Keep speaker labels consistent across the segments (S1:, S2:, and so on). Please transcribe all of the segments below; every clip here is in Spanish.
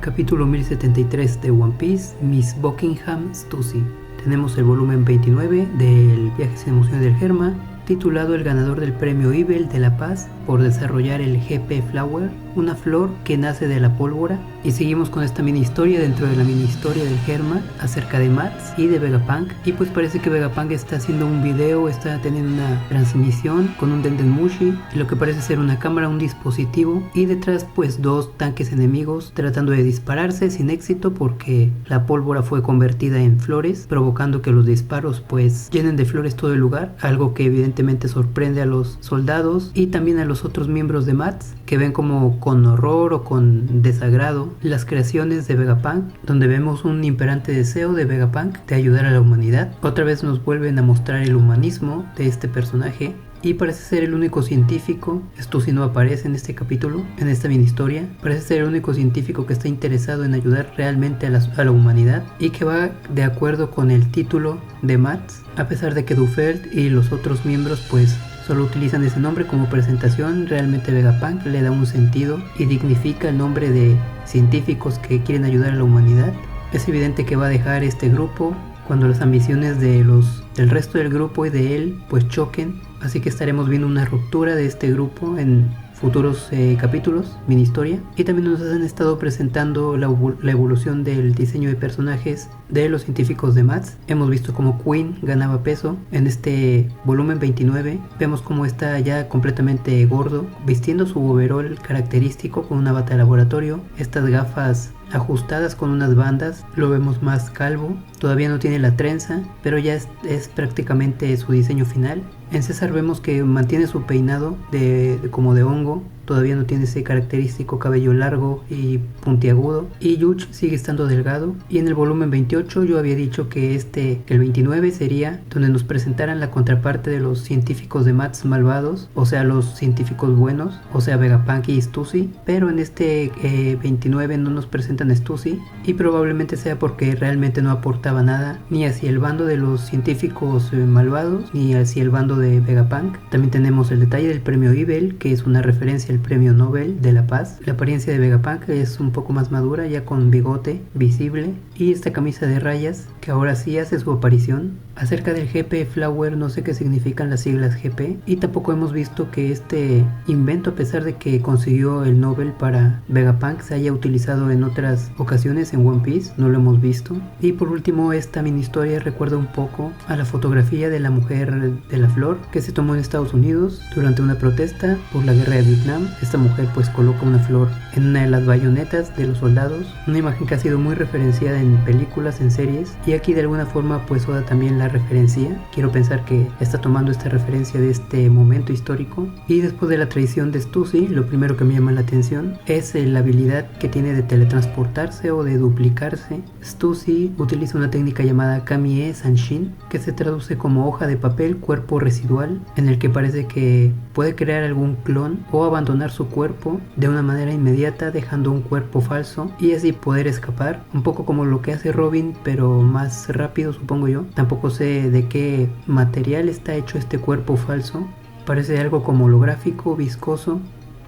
S1: Capítulo 1073 de One Piece, Miss Buckingham Stussy. Tenemos el volumen 29 del Viaje sin emociones del Germa, titulado El ganador del premio Ibel de la Paz por desarrollar el GP Flower, una flor que nace de la pólvora. Y seguimos con esta mini historia dentro de la mini historia del Germa acerca de Mats y de Vegapunk. Y pues parece que Vegapunk está haciendo un video, está teniendo una transmisión con un Dendenmushi y lo que parece ser una cámara, un dispositivo, y detrás pues dos tanques enemigos tratando de dispararse sin éxito porque la pólvora fue convertida en flores, provocando que los disparos pues llenen de flores todo el lugar, algo que evidentemente sorprende a los soldados y también a los otros miembros de Mats, que ven como con horror o con desagrado las creaciones de Vegapunk, donde vemos un imperante deseo de Vegapunk de ayudar a la humanidad. Otra vez nos vuelven a mostrar el humanismo de este personaje y parece ser el único científico, Stussy no aparece en este capítulo, en esta mini historia, parece ser el único científico que está interesado en ayudar realmente a la humanidad y que va de acuerdo con el título de Mats, a pesar de que Dufelt y los otros miembros pues solo utilizan ese nombre como presentación. Realmente Vegapunk le da un sentido y dignifica el nombre de científicos que quieren ayudar a la humanidad. Es evidente que va a dejar este grupo cuando las ambiciones del resto del grupo y de él pues choquen, así que estaremos viendo una ruptura de este grupo en futuros capítulos, mini historia. Y también nos han estado presentando la evolución del diseño de personajes de los científicos de Mats. Hemos visto como Queen ganaba peso en este volumen 29. Vemos como está ya completamente gordo, vistiendo su overall característico con una bata de laboratorio, estas gafas ajustadas con unas bandas. Lo vemos más calvo, todavía no tiene la trenza, pero ya es prácticamente su diseño final. En César vemos que mantiene su peinado como de hongo, todavía no tiene ese característico cabello largo y puntiagudo, y Yuch sigue estando delgado. Y en el volumen 28 yo había dicho que el 29 sería donde nos presentaran la contraparte de los científicos de Mats malvados, o sea los científicos buenos, o sea Vegapunk y Stussy, pero en este 29 no nos presentan a Stussy, y probablemente sea porque realmente no aportaba nada ni hacia el bando de los científicos malvados ni hacia el bando de Vegapunk. También tenemos el detalle del premio Ibel, que es una referencia al premio Nobel de la Paz. La apariencia de Vegapunk es un poco más madura, ya con bigote visible, y esta camisa de rayas que ahora sí hace su aparición. Acerca del GP Flower no sé qué significan las siglas GP, y tampoco hemos visto que este invento, a pesar de que consiguió el Nobel para Vegapunk, se haya utilizado en otras ocasiones en One Piece. No lo hemos visto. Y por último, esta mini historia recuerda un poco a la fotografía de la mujer de la flor que se tomó en Estados Unidos durante una protesta por la guerra de Vietnam. Esta mujer pues coloca una flor en una de las bayonetas de los soldados, una imagen que ha sido muy referenciada en películas, en series, y aquí de alguna forma pues Oda también la referencia. Quiero pensar que está tomando esta referencia de este momento histórico. Y después de la traición de Stussy, lo primero que me llama la atención es la habilidad que tiene de teletransportarse o de duplicarse. Stussy utiliza una técnica llamada Kami-e Sanshin, que se traduce como hoja de papel cuerpo residual, en el que parece que puede crear algún clon o abandonar su cuerpo de una manera inmediata, dejando un cuerpo falso y así poder escapar, un poco como lo que hace Robin, pero más rápido, supongo yo. Tampoco sé de qué material está hecho este cuerpo falso, parece algo como holográfico, viscoso.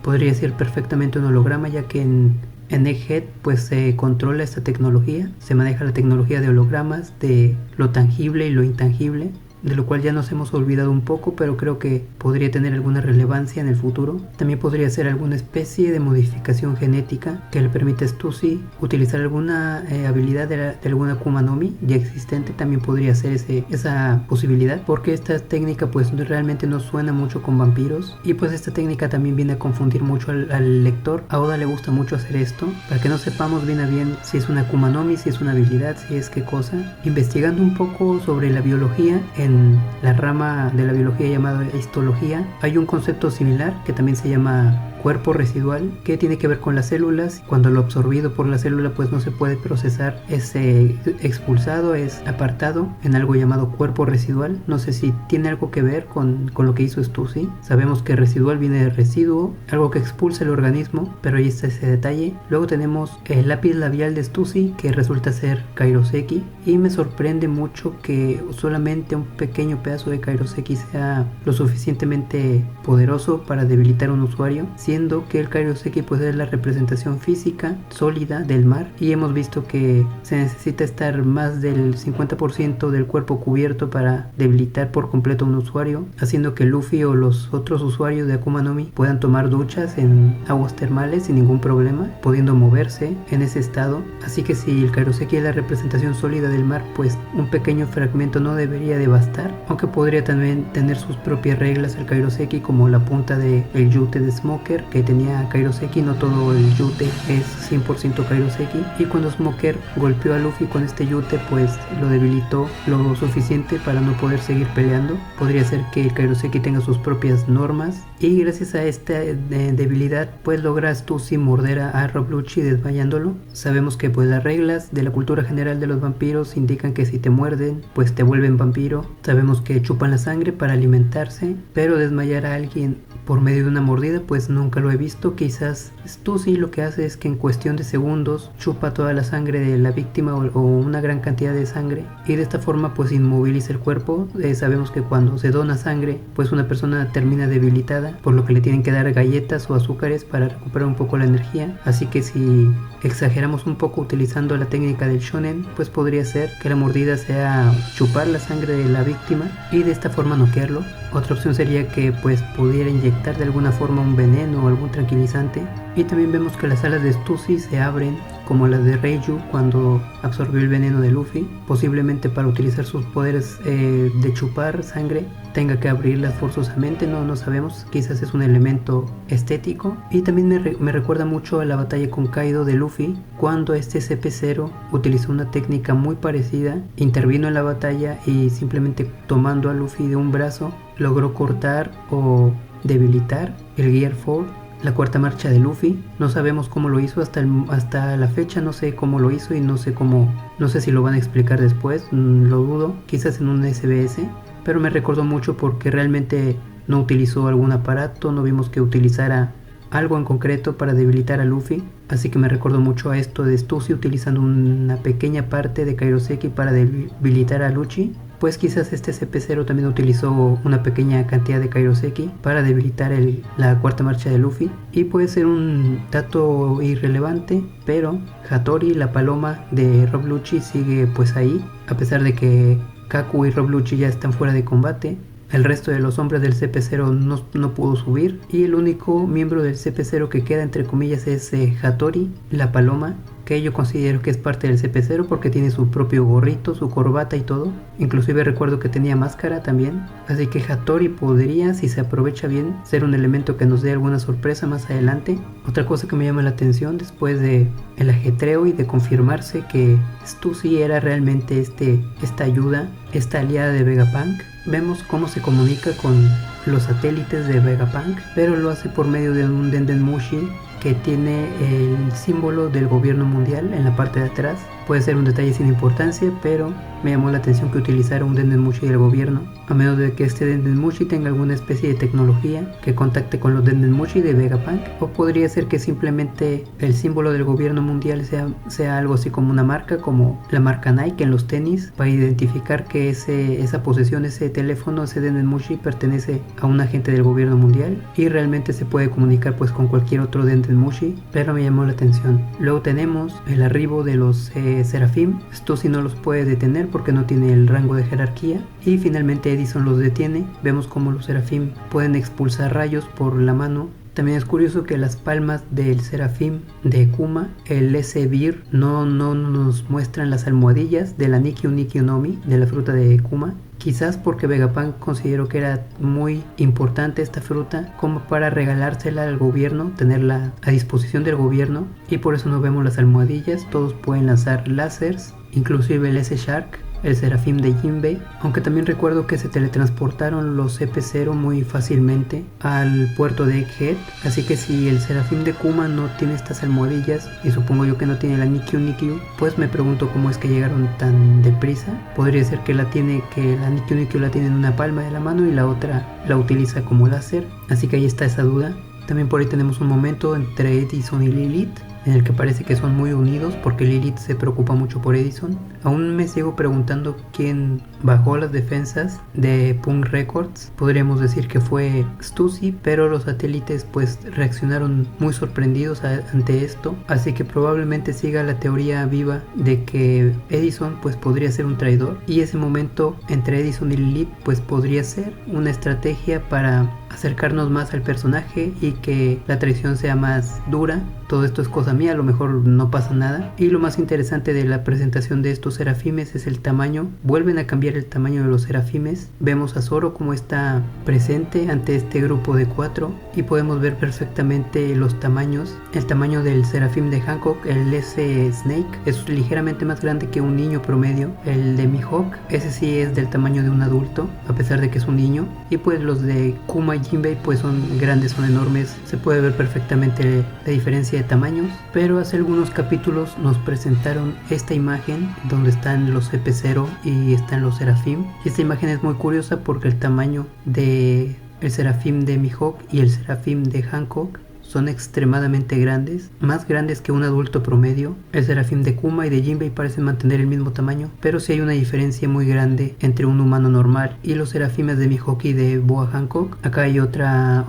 S1: Podría ser perfectamente un holograma, ya que en Egghead pues se controla esta tecnología, se maneja la tecnología de hologramas, de lo tangible y lo intangible, de lo cual ya nos hemos olvidado un poco, pero creo que podría tener alguna relevancia en el futuro. También podría ser alguna especie de modificación genética que le permite a Stussy utilizar alguna habilidad de alguna Akuma no Mi ya existente. También podría ser esa posibilidad, porque esta técnica pues realmente no suena mucho con vampiros, y pues esta técnica también viene a confundir mucho al lector. A Oda le gusta mucho hacer esto, para que no sepamos bien a bien si es una Akuma no Mi, si es una habilidad, si es qué cosa. Investigando un poco sobre la biología, en la rama de la biología llamada histología, hay un concepto similar que también se llama cuerpo residual, que tiene que ver con las células. Cuando lo absorbido por la célula pues no se puede procesar, es expulsado, es apartado en algo llamado cuerpo residual. No sé si tiene algo que ver con lo que hizo Stussy. Sabemos que residual viene de residuo, algo que expulsa el organismo, pero ahí está ese detalle. Luego tenemos el lápiz labial de Stussy, que resulta ser Kairoseki, y me sorprende mucho que solamente un pequeño pedazo de Kairoseki sea lo suficientemente poderoso para debilitar a un usuario. siendo que el Kairoseki pues es la representación física sólida del mar, y hemos visto que se necesita estar más del 50% del cuerpo cubierto para debilitar por completo a un usuario, haciendo que Luffy o los otros usuarios de Akuma no Mi puedan tomar duchas en aguas termales sin ningún problema, pudiendo moverse en ese estado. Así que si el Kairoseki es la representación sólida del mar, pues un pequeño fragmento no debería de bastar, aunque podría también tener sus propias reglas el Kairoseki, como la punta del yute de Smoker que tenía Kairoseki. No todo el yute es 100% Kairoseki, y cuando Smoker golpeó a Luffy con este yute pues lo debilitó lo suficiente para no poder seguir peleando. Podría ser que el Kairoseki tenga sus propias normas, y gracias a esta debilidad pues logra Stussy morder a Rob Lucci desmayándolo. Sabemos que pues las reglas de la cultura general de los vampiros indican que si te muerden pues te vuelven vampiro. Sabemos que chupan la sangre para alimentarse, pero desmayar a alguien por medio de una mordida pues nunca lo he visto. Quizás Stussy lo que hace es que en cuestión de segundos chupa toda la sangre de la víctima o una gran cantidad de sangre, y de esta forma pues inmoviliza el cuerpo. Sabemos que cuando se dona sangre pues una persona termina debilitada, por lo que le tienen que dar galletas o azúcares para recuperar un poco la energía. Así que si exageramos un poco utilizando la técnica del shonen, pues podría ser que la mordida sea chupar la sangre de la víctima y de esta forma noquearlo. Otra opción sería que pues pudiera inyectar de alguna forma un veneno o algún tranquilizante. Y también vemos que las alas de Stussy se abren como las de Reiju cuando absorbió el veneno de Luffy. Posiblemente para utilizar sus poderes de chupar sangre tenga que abrirlas forzosamente, no sabemos, quizás es un elemento estético. Y también me recuerda mucho a la batalla con Kaido de Luffy, cuando este CP0 utilizó una técnica muy parecida, intervino en la batalla y simplemente tomando a Luffy de un brazo logró cortar o debilitar el Gear 4, la cuarta marcha de Luffy. No sabemos cómo lo hizo hasta la fecha, no sé cómo lo hizo y no sé si lo van a explicar después, lo dudo, quizás en un SBS, pero me recordó mucho porque realmente no utilizó algún aparato, no vimos que utilizara algo en concreto para debilitar a Luffy, así que me recordó mucho a esto de Stussy utilizando una pequeña parte de Kairoseki para debilitar a Lucci. Pues quizás este CP0 también utilizó una pequeña cantidad de Kairoseki para debilitar la cuarta marcha de Luffy. Y puede ser un dato irrelevante, pero Hattori, la paloma de Rob Lucci, sigue pues ahí, a pesar de que Kaku y Rob Lucci ya están fuera de combate. El resto de los hombres del CP0 no pudo subir, y el único miembro del CP0 que queda entre comillas es Hattori, la paloma, que yo considero que es parte del CP0 porque tiene su propio gorrito, su corbata y todo. Inclusive recuerdo que tenía máscara también. Así que Hattori podría, si se aprovecha bien, ser un elemento que nos dé alguna sorpresa más adelante. Otra cosa que me llama la atención después de el ajetreo y de confirmarse que Stussy era realmente esta ayuda, esta aliada de Vegapunk, vemos cómo se comunica con los satélites de Vegapunk, pero lo hace por medio de un Denden Mushi que tiene el símbolo del gobierno mundial en la parte de atrás. Puede ser un detalle sin importancia, pero me llamó la atención que utilizara un Denden Mushi del gobierno, a menos de que este Denden Mushi tenga alguna especie de tecnología que contacte con los Denden Mushi de Vegapunk, o podría ser que simplemente el símbolo del gobierno mundial sea algo así como una marca, como la marca Nike en los tenis, para identificar que esa posesión, ese teléfono, ese Denden Mushi pertenece a un agente del gobierno mundial, y realmente se puede comunicar pues con cualquier otro Denden Mushi, pero me llamó la atención. Luego tenemos el arribo de los Seraphim. Stussy no los puede detener porque no tiene el rango de jerarquía, y finalmente Edison los detiene. Vemos como los Seraphim pueden expulsar rayos por la mano. También es curioso que las palmas del Seraphim de Kuma, el S-Beer, no nos muestran las almohadillas de la Nikyu Nikyu no Mi, de la fruta de Kuma. Quizás porque Vegapunk consideró que era muy importante esta fruta como para regalársela al gobierno, tenerla a disposición del gobierno, y por eso no vemos las almohadillas. Todos pueden lanzar láseres, inclusive el S-Shark, el Seraphim de Jinbei, aunque también recuerdo que se teletransportaron los CP0 muy fácilmente al puerto de Egghead, así que si el Seraphim de Kuma no tiene estas almohadillas, y supongo yo que no tiene la Nikyu Nikyu, pues me pregunto cómo es que llegaron tan deprisa. Podría ser que la Nikyu Nikyu la tiene en una palma de la mano y la otra la utiliza como láser, así que ahí está esa duda. También por ahí tenemos un momento entre Edison y Lilith, en el que parece que son muy unidos porque Lilith se preocupa mucho por Edison. Aún me sigo preguntando quién bajó las defensas de Punk Records. Podríamos decir que fue Stussy, pero los satélites pues reaccionaron muy sorprendidos ante esto, así que probablemente siga la teoría viva de que Edison pues podría ser un traidor, y ese momento entre Edison y Lilith pues podría ser una estrategia para acercarnos más al personaje y que la traición sea más dura. Todo esto es cosa mía, a lo mejor no pasa nada. Y lo más interesante de la presentación de estos serafimes es el tamaño. Vuelven a cambiar el tamaño de los serafimes. Vemos a Zoro como está presente ante este grupo de 4 y podemos ver perfectamente los tamaños. El tamaño del serafim de Hancock, el S Snake, es ligeramente más grande que un niño promedio. El de Mihawk, ese sí es del tamaño de un adulto, a pesar de que es un niño. Y pues los de Kuma y Jinbei pues son grandes, son enormes. Se puede ver perfectamente la diferencia de tamaños, pero hace algunos capítulos nos presentaron esta imagen donde están los CP0 y están los serafim, y esta imagen es muy curiosa porque el tamaño de el serafim de Mihawk y el serafim de Hancock son extremadamente grandes, más grandes que un adulto promedio. El serafim de Kuma y de Jinbei parecen mantener el mismo tamaño, pero sí hay una diferencia muy grande entre un humano normal y los serafimes de Mihawk y de Boa Hancock. Acá hay otra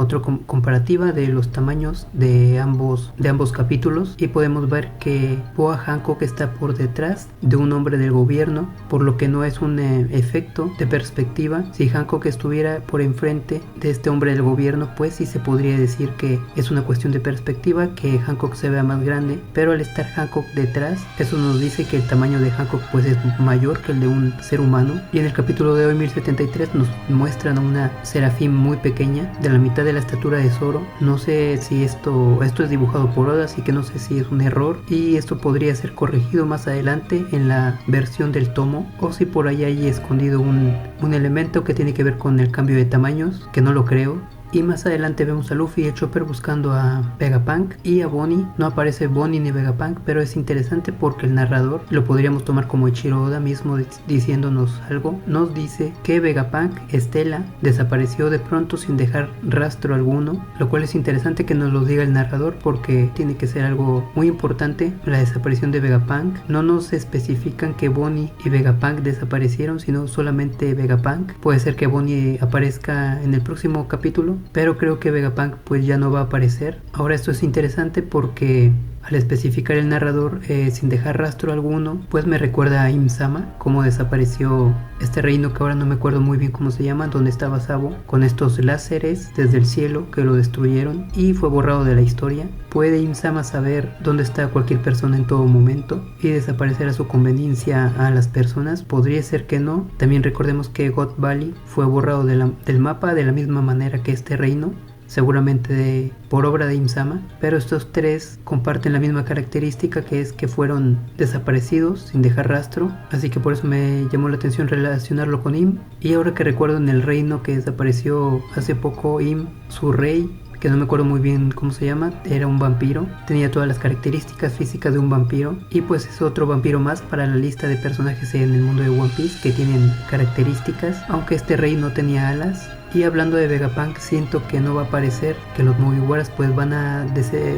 S1: comparativa de los tamaños de ambos capítulos, y podemos ver que Boa Hancock está por detrás de un hombre del gobierno, por lo que no es un efecto de perspectiva. Si Hancock estuviera por enfrente de este hombre del gobierno, pues sí se podría decir que es una cuestión de perspectiva, que Hancock se vea más grande, pero al estar Hancock detrás, eso nos dice que el tamaño de Hancock pues es mayor que el de un ser humano. Y en el capítulo de hoy 1073 nos muestran a una serafim muy pequeña, de la mitad de la estatura de Zoro. No sé si esto es dibujado por Oda, así que no sé si es un error, y esto podría ser corregido más adelante en la versión del tomo, o si por ahí hay escondido un elemento que tiene que ver con el cambio de tamaños, que no lo creo. Y más adelante vemos a Luffy y Chopper buscando a Vegapunk y a Bonnie. No aparece Bonnie ni Vegapunk, pero es interesante porque el narrador, lo podríamos tomar como Eiichiro Oda mismo diciéndonos algo, nos dice que Vegapunk, Stella, desapareció de pronto sin dejar rastro alguno, lo cual es interesante que nos lo diga el narrador porque tiene que ser algo muy importante la desaparición de Vegapunk. No nos especifican que Bonnie y Vegapunk desaparecieron, sino solamente Vegapunk. Puede ser que Bonnie aparezca en el próximo capítulo, pero creo que Vegapunk pues ya no va a aparecer. Ahora esto es interesante porque al especificar el narrador sin dejar rastro alguno, pues me recuerda a Im-sama, cómo desapareció este reino que ahora no me acuerdo muy bien cómo se llama, donde estaba Sabo, con estos láseres desde el cielo que lo destruyeron y fue borrado de la historia. ¿Puede Im-sama saber dónde está cualquier persona en todo momento y desaparecer a su conveniencia a las personas? Podría ser que no. También recordemos que God Valley fue borrado del mapa de la misma manera que este reino, seguramente por obra de Im-sama, pero estos tres comparten la misma característica, que es que fueron desaparecidos sin dejar rastro, así que por eso me llamó la atención relacionarlo con Im. Y ahora que recuerdo, en el reino que desapareció hace poco Im, su rey, que no me acuerdo muy bien cómo se llama, era un vampiro, tenía todas las características físicas de un vampiro, y pues es otro vampiro más para la lista de personajes en el mundo de One Piece que tienen características, aunque este rey no tenía alas. Y hablando de Vegapunk, siento que no va a aparecer, que los Mugiwaras pues van a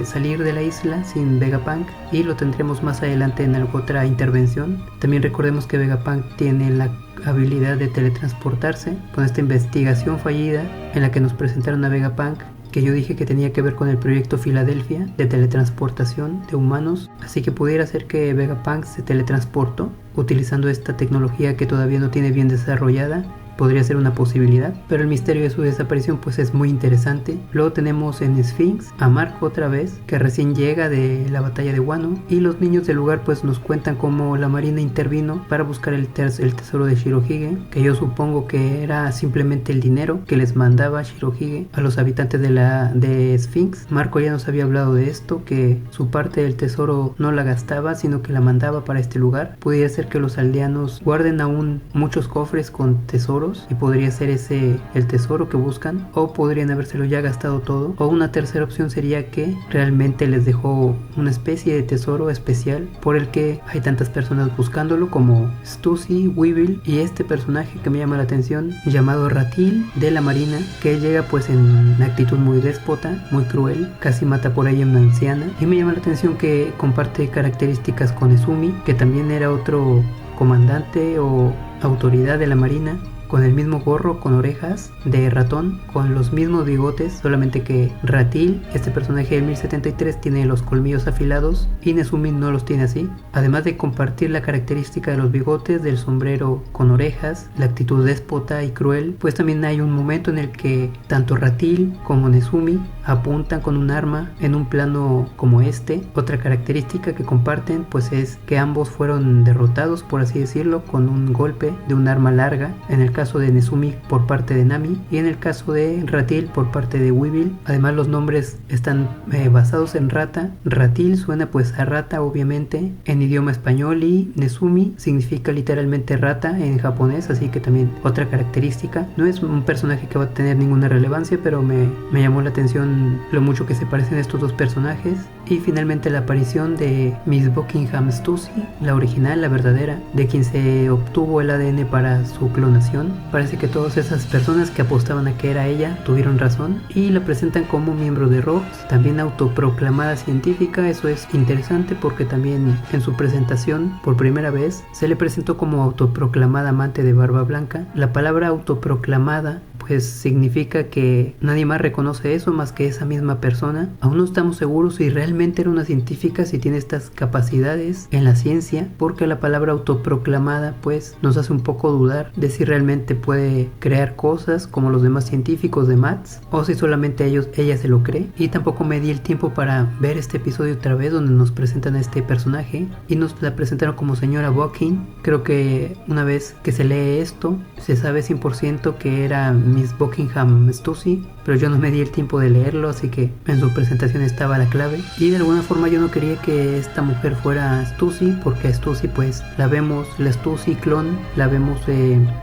S1: salir de la isla sin Vegapunk, y lo tendremos más adelante en otra intervención. También recordemos que Vegapunk tiene la habilidad de teletransportarse, con esta investigación fallida en la que nos presentaron a Vegapunk, que yo dije que tenía que ver con el proyecto Filadelfia de teletransportación de humanos, así que pudiera ser que Vegapunk se teletransportó utilizando esta tecnología que todavía no tiene bien desarrollada. Podría ser una posibilidad, pero el misterio de su desaparición pues es muy interesante. Luego tenemos en Sphinx a Marco otra vez, que recién llega de la batalla de Wano, y los niños del lugar pues nos cuentan cómo la marina intervino para buscar el tesoro de Shirohige, que yo supongo que era simplemente el dinero que les mandaba Shirohige a los habitantes de Sphinx. Marco ya nos había hablado de esto, que su parte del tesoro no la gastaba, sino que la mandaba para este lugar. Pudiera ser que los aldeanos guarden aún muchos cofres con tesoros, y podría ser ese el tesoro que buscan, o podrían habérselo ya gastado todo, o una tercera opción sería que realmente les dejó una especie de tesoro especial por el que hay tantas personas buscándolo, como Stussy, Weevil y este personaje que me llama la atención llamado Ratil de la marina, que llega pues en actitud muy déspota, muy cruel, casi mata por ahí a una anciana, y me llama la atención que comparte características con Izumi, que también era otro comandante o autoridad de la marina, con el mismo gorro, con orejas de ratón, con los mismos bigotes, solamente que Ratil, este personaje del 1073, tiene los colmillos afilados y Nezumi no los tiene así. Además de compartir la característica de los bigotes, del sombrero con orejas, la actitud déspota y cruel, pues también hay un momento en el que tanto Ratil como Nezumi apuntan con un arma en un plano como este. Otra característica que comparten pues es que ambos fueron derrotados, por así decirlo, con un golpe de un arma larga. En el caso de Nezumi por parte de Nami y en el caso de Ratil por parte de Weevil. Además los nombres están basados en rata. Ratil suena pues a rata obviamente en idioma español y Nezumi significa literalmente rata en japonés, así que también otra característica. No es un personaje que va a tener ninguna relevancia, pero me llamó la atención lo mucho que se parecen estos dos personajes. Y finalmente la aparición de Miss Buckingham Stussy, la original, la verdadera, de quien se obtuvo el ADN para su clonación. Parece que todas esas personas que apostaban a que era ella tuvieron razón y la presentan como miembro de ROX, también autoproclamada científica. Eso es interesante porque también en su presentación por primera vez se le presentó como autoproclamada amante de Barba Blanca. La palabra autoproclamada pues significa que nadie más reconoce eso más que esa misma persona. Aún no estamos seguros si realmente era una científica, si tiene estas capacidades en la ciencia, porque la palabra autoproclamada pues nos hace un poco dudar de si realmente puede crear cosas como los demás científicos de Maths o si solamente ella se lo cree. Y tampoco me di el tiempo para ver este episodio otra vez donde nos presentan a este personaje y nos la presentaron como señora Bucking. Creo que una vez que se lee esto se sabe 100% que era Miss Buckingham Stussy, pero yo no me di el tiempo de leerlo, así que en su presentación estaba la clave. Y de alguna forma yo no quería que esta mujer fuera Stussy, porque a Stussy pues la vemos, la Stussy clon, la vemos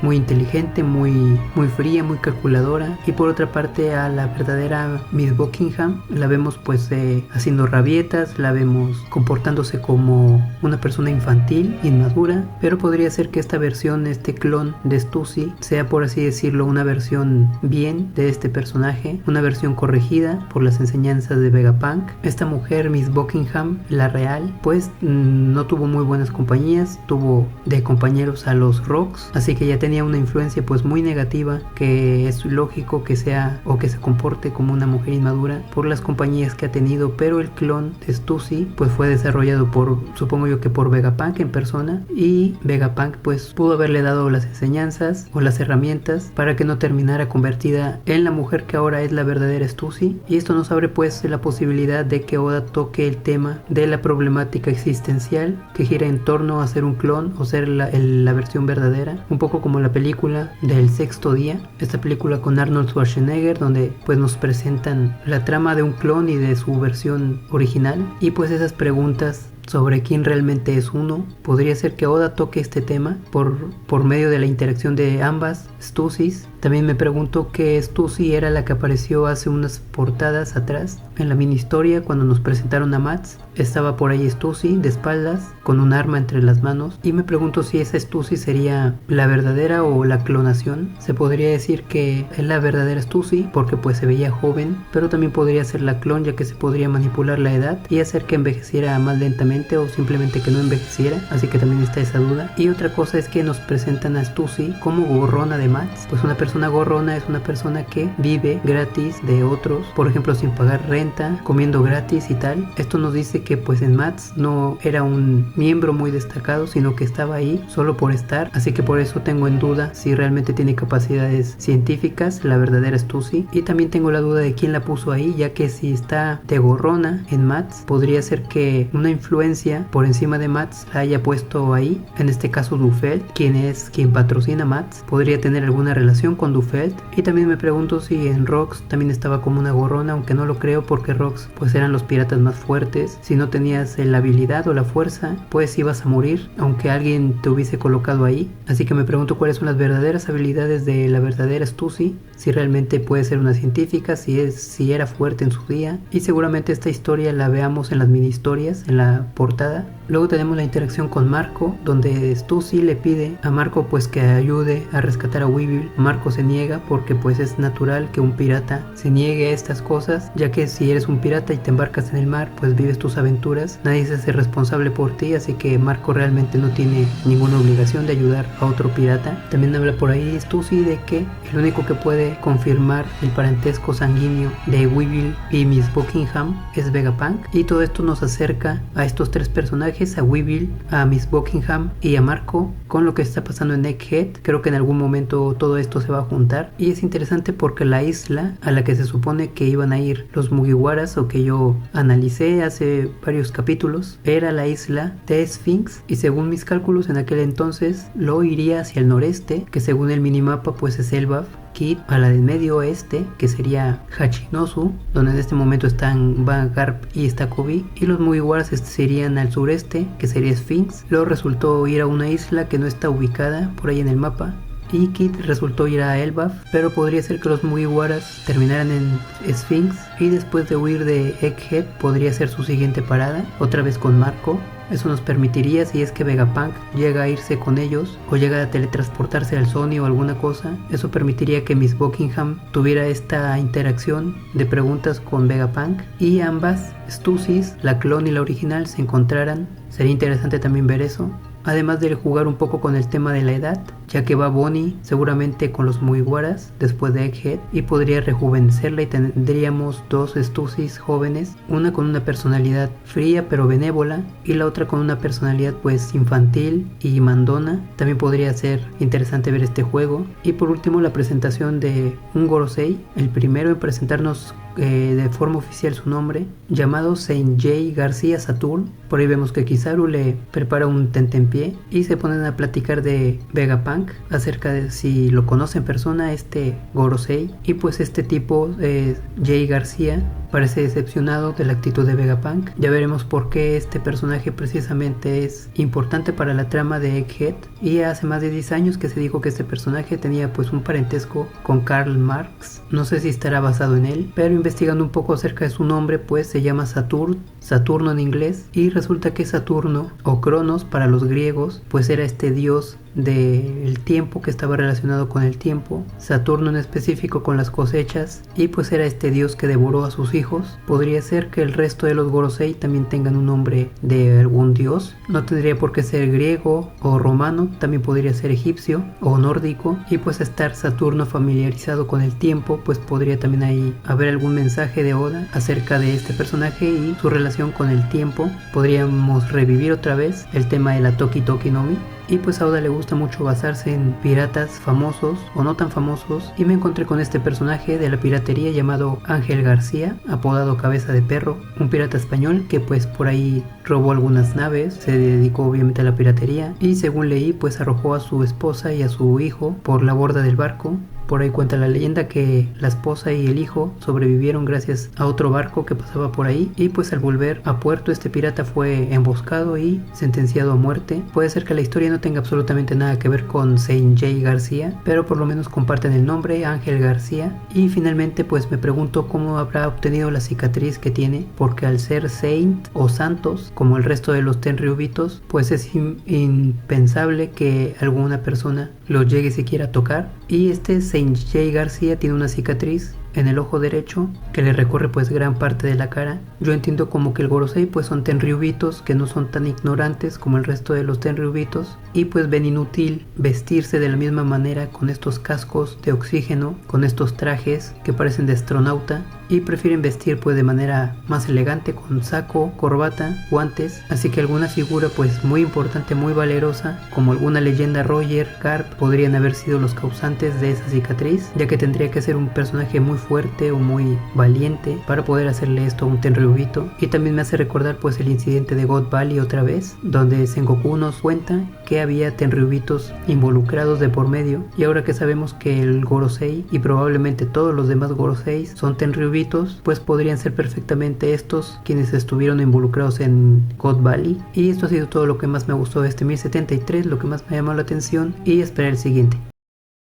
S1: muy inteligente, muy fría, muy calculadora. Y por otra parte a la verdadera Miss Buckingham la vemos pues haciendo rabietas, la vemos comportándose como una persona infantil, inmadura. Pero podría ser que esta versión, este clon de Stussy, sea por así decirlo una versión bien de este personaje, una versión corregida por las enseñanzas de Vegapunk. Esta mujer, Miss Buckingham, la real, pues no tuvo muy buenas compañías, tuvo de compañeros a los ROX, así que ya tenía una influencia pues muy negativa, que es lógico que sea o que se comporte como una mujer inmadura por las compañías que ha tenido. Pero el clon de Stussy pues fue desarrollado por, supongo yo que por Vegapunk en persona, y Vegapunk pues pudo haberle dado las enseñanzas o las herramientas para que no terminara convertida en la mujer que ahora es la verdadera Stussy. Y esto nos abre pues la posibilidad de que Oda toque el tema de la problemática existencial que gira en torno a ser un clon o ser la versión verdadera, un poco como la película del Sexto Día, esta película con Arnold Schwarzenegger, donde pues nos presentan la trama de un clon y de su versión original, y pues esas preguntas sobre quién realmente es uno. Podría ser que Oda toque este tema por medio de la interacción de ambas Stussys. También me pregunto qué Stussy era la que apareció hace unas portadas atrás en la mini historia cuando nos presentaron a Maths. Estaba por ahí Stussy de espaldas con un arma entre las manos, y me pregunto si esa Stussy sería la verdadera o la clonación. Se podría decir que es la verdadera Stussy porque pues se veía joven, pero también podría ser la clon, ya que se podría manipular la edad y hacer que envejeciera más lentamente o simplemente que no envejeciera, así que también está esa duda. Y otra cosa es que nos presentan a Stussy como gorrona de Maths. Pues una persona gorrona es una persona que vive gratis de otros, por ejemplo sin pagar renta, comiendo gratis y tal. Esto nos dice que pues en Maths no era un miembro muy destacado, sino que estaba ahí solo por estar, así que por eso tengo en duda si realmente tiene capacidades científicas la verdadera Stussy. Y también tengo la duda de quién la puso ahí, ya que si está de gorrona en Maths, podría ser que una influencia por encima de Maths la haya puesto ahí, en este caso Dufelt, quien patrocina Maths, podría tener alguna relación con Dufelt. Y también me pregunto si en ROX también estaba como una gorrona, aunque no lo creo porque ROX pues eran los piratas más fuertes. Si no tenías la habilidad o la fuerza pues ibas a morir aunque alguien te hubiese colocado ahí. Así que me pregunto cuáles son las verdaderas habilidades de la verdadera Stussy, si realmente puede ser una científica, si era fuerte en su día. Y seguramente esta historia la veamos en las mini historias, en la portada. Luego tenemos la interacción con Marco, donde Stussy le pide a Marco pues que ayude a rescatar a Weevil. Marco se niega porque pues es natural que un pirata se niegue a estas cosas, ya que si eres un pirata y te embarcas en el mar, pues vives tus aventuras, nadie se hace responsable por ti, así que Marco realmente no tiene ninguna obligación de ayudar a otro pirata. También habla por ahí Stussy de que el único que puede confirmar el parentesco sanguíneo de Weevil y Miss Buckingham es Vegapunk, y todo esto nos acerca a estos tres personajes, a Weevil, a Miss Buckingham y a Marco, con lo que está pasando en Egghead. Creo que en algún momento todo esto se va a juntar, y es interesante porque la isla a la que se supone que iban a ir los Mugiwaras, o que yo analicé hace varios capítulos, era la isla de Sphinx, y según mis cálculos en aquel entonces lo iría hacia el noreste, que según el minimapa pues es Elbaf. Kid, a la del medio oeste, que sería Hachinosu, donde en este momento están Garp y Stakovi, y los Mugiwaras se irían al sureste, que sería Sphinx. Luego resultó ir a una isla que no está ubicada por ahí en el mapa, y Kid resultó ir a Elbaf, pero podría ser que los Mugiwaras terminaran en Sphinx, y después de huir de Egghead podría ser su siguiente parada, otra vez con Marco. Eso nos permitiría, si es que Vegapunk llega a irse con ellos o llega a teletransportarse al Sony o alguna cosa, eso permitiría que Miss Buckingham tuviera esta interacción de preguntas con Vegapunk, y ambas, Stussy, la clon y la original, se encontraran. Sería interesante también ver eso. Además de jugar un poco con el tema de la edad, ya que va Bonnie seguramente con los Mugiwaras después de Egghead, y podría rejuvenecerla, y tendríamos dos Stussy jóvenes, una con una personalidad fría pero benévola, y la otra con una personalidad pues infantil y mandona. También podría ser interesante ver este juego. Y por último, la presentación de un Gorosei, el primero en presentarnos de forma oficial su nombre, llamado Saint J. García Saturn. Por ahí vemos que Kizaru le prepara un tentempié y se ponen a platicar de Vegapunk, acerca de si lo conoce en persona este Gorosei. Y pues este tipo, J. García, parece decepcionado de la actitud de Vegapunk. Ya veremos por qué este personaje precisamente es importante para la trama de Egghead, y hace más de 10 años que se dijo que este personaje tenía pues un parentesco con Karl Marx. No sé si estará basado en él, pero investigando un poco acerca de su nombre, pues se llama Saturno en inglés, y resulta que Saturno, o Cronos para los griegos, pues era este dios del tiempo que estaba relacionado con el tiempo, Saturno en específico con las cosechas, y pues era este dios que devoró a sus hijos. Podría ser que el resto de los Gorosei también tengan un nombre de algún dios, no tendría por qué ser griego o romano, también podría ser egipcio o nórdico, y pues estar Saturno familiarizado con el tiempo, pues podría también ahí haber algún mensaje de Oda acerca de este personaje y su relación con el tiempo. Podríamos revivir otra vez el tema de la Toki Toki no Mi. Y pues a Oda le gusta mucho basarse en piratas famosos o no tan famosos, y me encontré con este personaje de la piratería llamado Ángel García, apodado Cabeza de Perro, un pirata español que pues por ahí robó algunas naves, se dedicó obviamente a la piratería, y según leí pues arrojó a su esposa y a su hijo por la borda del barco. Por ahí cuenta la leyenda que la esposa y el hijo sobrevivieron gracias a otro barco que pasaba por ahí, y pues al volver a puerto este pirata fue emboscado y sentenciado a muerte. Puede ser que la historia no tenga absolutamente nada que ver con Saint J. García, pero por lo menos comparten el nombre, Ángel García. Y finalmente pues me pregunto cómo habrá obtenido la cicatriz que tiene, porque al ser Saint o Santos, como el resto de los Tenryubitos, pues es impensable que alguna persona lo llegue siquiera a tocar. Y este Saint J. García tiene una cicatriz en el ojo derecho que le recorre pues gran parte de la cara. Yo entiendo como que el Gorosei pues son Tenryubitos que no son tan ignorantes como el resto de los Tenryubitos, y pues ven inútil vestirse de la misma manera con estos cascos de oxígeno, con estos trajes que parecen de astronauta, y prefieren vestir pues de manera más elegante con saco, corbata, guantes. Así que alguna figura pues muy importante, muy valerosa, como alguna leyenda Roger, Garp, podrían haber sido los causantes de esa cicatriz, ya que tendría que ser un personaje muy fuerte o muy valiente para poder hacerle esto a un Tenryubito. Y también me hace recordar pues el incidente de God Valley otra vez, donde Sengoku nos cuenta que había Tenryubitos involucrados de por medio, y ahora que sabemos que el Gorosei y probablemente todos los demás Goroseis son Tenryubitos, pues podrían ser perfectamente estos quienes estuvieron involucrados en God Valley. Y esto ha sido todo lo que más me gustó de este 1073, lo que más me llamó la atención, y esperar el siguiente.